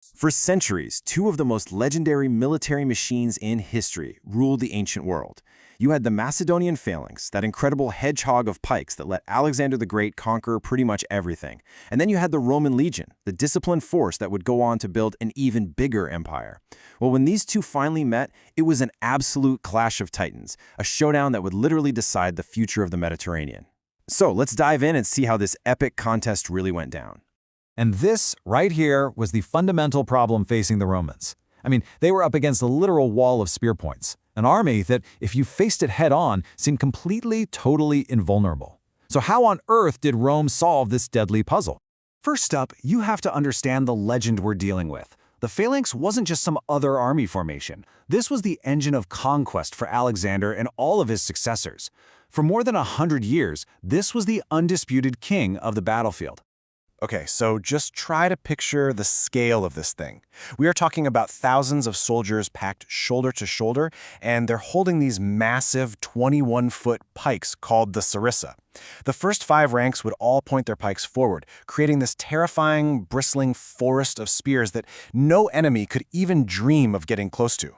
For centuries, two of the most legendary military machines in history ruled the ancient world. You had the Macedonian Phalanx, that incredible hedgehog of pikes that let Alexander the Great conquer pretty much everything. And then you had the Roman legion, the disciplined force that would go on to build an even bigger empire. Well, when these two finally met, it was an absolute clash of titans, a showdown that would literally decide the future of the Mediterranean. So let's dive in and see how this epic contest really went down. And this, right here, was the fundamental problem facing the Romans. I mean, they were up against a literal wall of spear points, an army that, if you faced it head-on, seemed completely, totally invulnerable. So how on earth did Rome solve this deadly puzzle? First up, you have to understand the legend we're dealing with. The Phalanx wasn't just some other army formation. This was the engine of conquest for Alexander and all of his successors. For more than 100 years, this was the undisputed king of the battlefield. Okay, so just try to picture the scale of this thing. We are talking about thousands of soldiers packed shoulder to shoulder, and they're holding these massive 21-foot pikes called the sarissa. The first 5 ranks would all point their pikes forward, creating this terrifying, bristling forest of spears that no enemy could even dream of getting close to.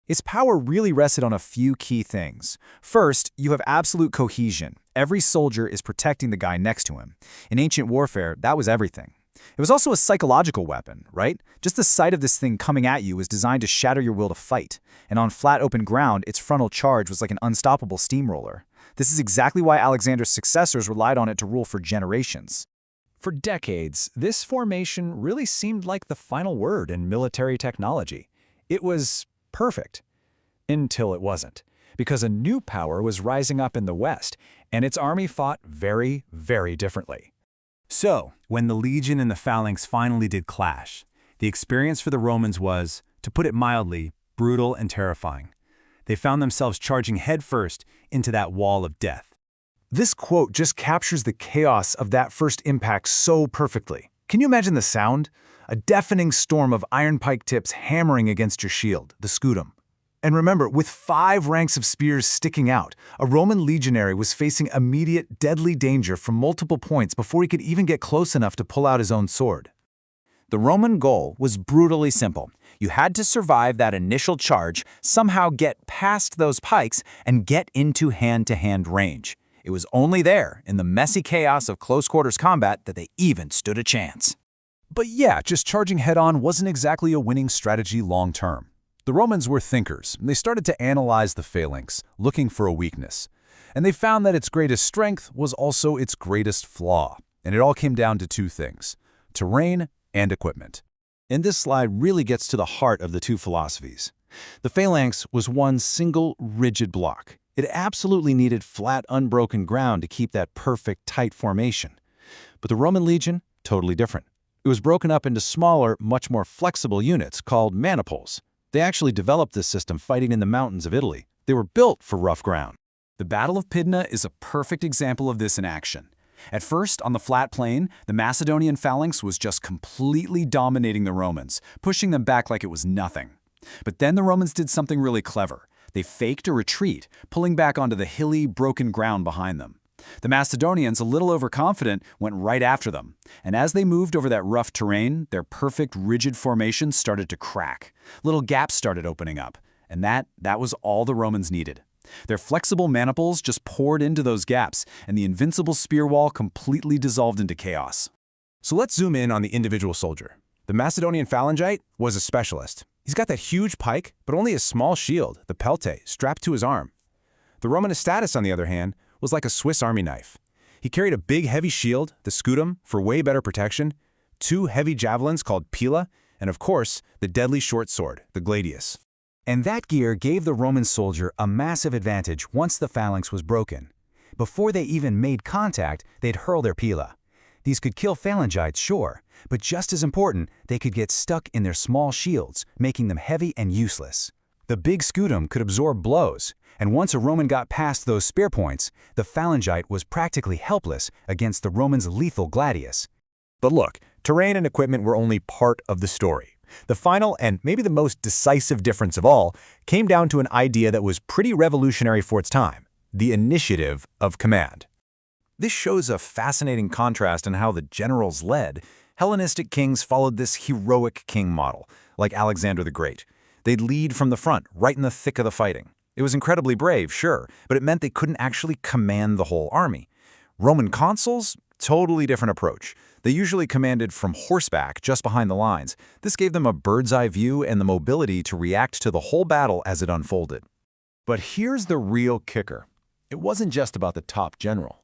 Its power really rested on a few key things. First, you have absolute cohesion. Every soldier is protecting the guy next to him. In ancient warfare, that was everything. It was also a psychological weapon, right? Just the sight of this thing coming at you was designed to shatter your will to fight. And on flat open ground, its frontal charge was like an unstoppable steamroller. This is exactly why Alexander's successors relied on it to rule for generations. For decades, this formation really seemed like the final word in military technology. It was perfect. Until it wasn't. Because a new power was rising up in the West, and its army fought very, very differently. So, when the legion and the phalanx finally did clash, the experience for the Romans was, to put it mildly, brutal and terrifying. They found themselves charging headfirst into that wall of death. This quote just captures the chaos of that first impact so perfectly. Can you imagine the sound? A deafening storm of iron pike tips hammering against your shield, the scutum. And remember, with 5 ranks of spears sticking out, a Roman legionary was facing immediate, deadly danger from multiple points before he could even get close enough to pull out his own sword. The Roman goal was brutally simple. You had to survive that initial charge, somehow get past those pikes, and get into hand-to-hand range. It was only there, in the messy chaos of close-quarters combat, that they even stood a chance. But yeah, just charging head-on wasn't exactly a winning strategy long-term. The Romans were thinkers, and they started to analyze the phalanx, looking for a weakness. And they found that its greatest strength was also its greatest flaw. And it all came down to 2 things: terrain and equipment. And this slide really gets to the heart of the 2 philosophies. The phalanx was one single, rigid block. It absolutely needed flat, unbroken ground to keep that perfect, tight formation. But the Roman legion, totally different. It was broken up into smaller, much more flexible units called maniples. They actually developed this system fighting in the mountains of Italy. They were built for rough ground. The Battle of Pydna is a perfect example of this in action. At first, on the flat plain, the Macedonian phalanx was just completely dominating the Romans, pushing them back like it was nothing. But then the Romans did something really clever. They faked a retreat, pulling back onto the hilly, broken ground behind them. The Macedonians, a little overconfident, went right after them. And as they moved over that rough terrain, their perfect, rigid formation started to crack. Little gaps started opening up. And that was all the Romans needed. Their flexible maniples just poured into those gaps, and the invincible spear wall completely dissolved into chaos. So let's zoom in on the individual soldier. The Macedonian phalangite was a specialist. He's got that huge pike, but only a small shield, the pelte, strapped to his arm. The Roman status, on the other hand, was like a Swiss army knife. He carried a big heavy shield, the scutum, for way better protection, 2 heavy javelins called pila, and of course, the deadly short sword, the gladius. And that gear gave the Roman soldier a massive advantage once the phalanx was broken. Before they even made contact, they'd hurl their pila. These could kill phalangites, sure, but just as important, they could get stuck in their small shields, making them heavy and useless. The big scutum could absorb blows, and once a Roman got past those spear points, the phalangite was practically helpless against the Romans' lethal gladius. But look, terrain and equipment were only part of the story. The final and maybe the most decisive difference of all came down to an idea that was pretty revolutionary for its time: the initiative of command. This shows a fascinating contrast in how the generals led. Hellenistic kings followed this heroic king model, like Alexander the Great. They'd lead from the front, right in the thick of the fighting. It was incredibly brave, sure, but it meant they couldn't actually command the whole army. Roman consuls? Totally different approach. They usually commanded from horseback, just behind the lines. This gave them a bird's-eye view and the mobility to react to the whole battle as it unfolded. But here's the real kicker. It wasn't just about the top general.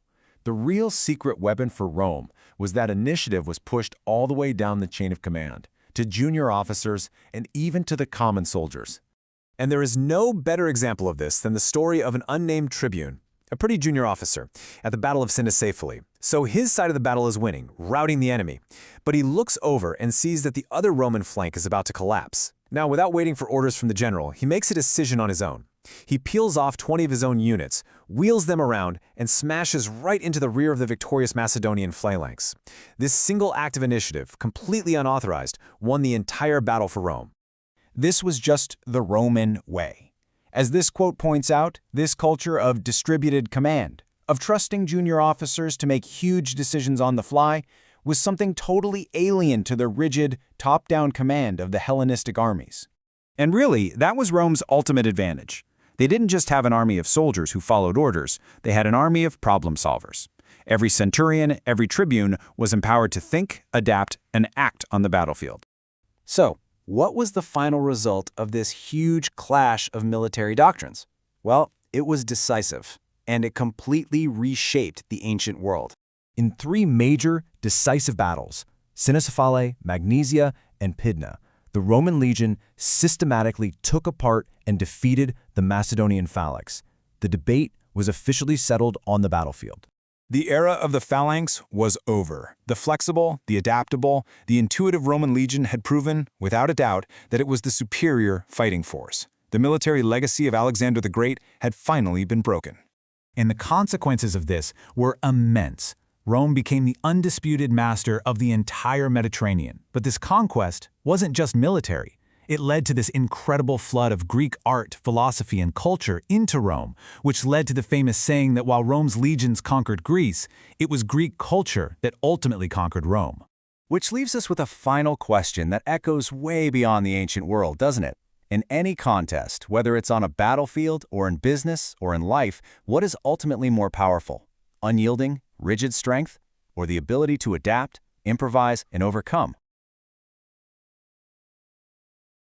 The real secret weapon for Rome was that initiative was pushed all the way down the chain of command, to junior officers and even to the common soldiers. And there is no better example of this than the story of an unnamed tribune, a pretty junior officer, at the Battle of Cinesiphili. So his side of the battle is winning, routing the enemy. But he looks over and sees that the other Roman flank is about to collapse. Now, without waiting for orders from the general, he makes a decision on his own. He peels off 20 of his own units, wheels them around, and smashes right into the rear of the victorious Macedonian phalanx. This single act of initiative, completely unauthorized, won the entire battle for Rome. This was just the Roman way. As this quote points out, this culture of distributed command, of trusting junior officers to make huge decisions on the fly, was something totally alien to the rigid, top-down command of the Hellenistic armies. And really, that was Rome's ultimate advantage. They didn't just have an army of soldiers who followed orders, they had an army of problem solvers. Every centurion, every tribune was empowered to think, adapt, and act on the battlefield. So, what was the final result of this huge clash of military doctrines? Well, it was decisive, and it completely reshaped the ancient world. In 3 major, decisive battles, Cinesiphili, Magnesia, and Pydna, the Roman legion systematically took apart and defeated the Macedonian phalanx. The debate was officially settled on the battlefield. The era of the phalanx was over. The flexible, the adaptable, the intuitive Roman legion had proven, without a doubt, that it was the superior fighting force. The military legacy of Alexander the Great had finally been broken. And the consequences of this were immense. Rome became the undisputed master of the entire Mediterranean. But this conquest wasn't just military. It led to this incredible flood of Greek art, philosophy, and culture into Rome, which led to the famous saying that while Rome's legions conquered Greece, it was Greek culture that ultimately conquered Rome. Which leaves us with a final question that echoes way beyond the ancient world, doesn't it? In any contest, whether it's on a battlefield or in business or in life, what is ultimately more powerful? Unyielding, rigid strength, or the ability to adapt, improvise, and overcome?